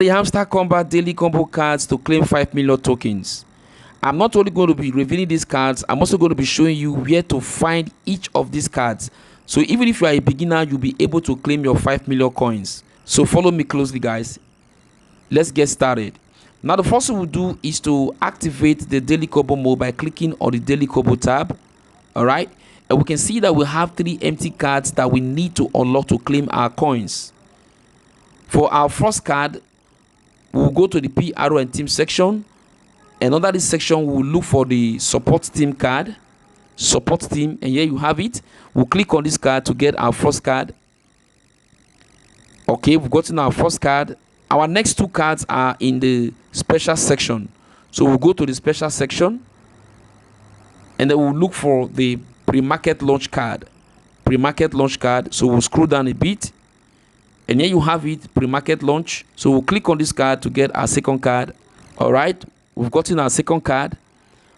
The Hamster Kombat daily combo cards to claim 5 million tokens. I'm not only going to be revealing these cards, I'm also going to be showing you where to find each of these cards. So even if you are a beginner, you'll be able to claim your 5 million coins. So follow me closely, guys. Let's get started. Now the first thing we'll do is to activate the daily combo mode by clicking on the daily combo tab. Alright, and we can see that we have 3 empty cards that we need to unlock to claim our coins. For our first card, we'll go to the PRO and team section, and under this section we'll look for the support team card, support team, and here you have it. We'll click on this card to get our first card. Okay, we've gotten our first card. Our next 2 cards are in the special section, so we'll go to the special section and then we'll look for the pre-market launch card. So we'll scroll down a bit, and here you have it, pre-market launch. So we'll click on this card to get our second card. All right, we've gotten our second card.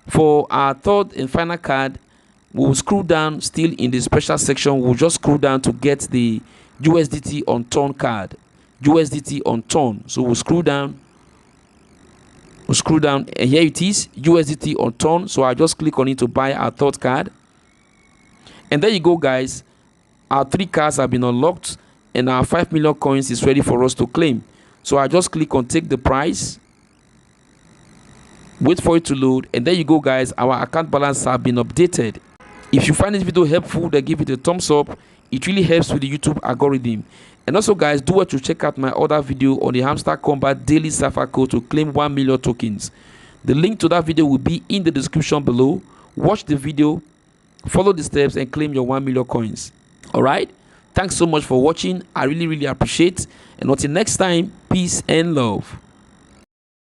For our third and final card, we'll scroll down still in the special section. We'll just scroll down to get the USDT on turn card. USDT on turn. So we'll scroll down, and here it is, USDT on turn. So I just click on it to buy our third card. And there you go, guys. Our 3 cards have been unlocked, and our 5 million coins is ready for us to claim. So I just click on take the price, wait for it to load, and there you go, guys. Our account balance have been updated. If you find this video helpful, then give it a thumbs up. It really helps with the YouTube algorithm. And also, guys, do want to check out my other video on the Hamster Kombat daily cipher code to claim 1 million tokens. The link to that video will be in the description below. Watch the video, follow the steps, and claim your 1 million coins. All right, thanks so much for watching. I really appreciate. And until next time, peace and love.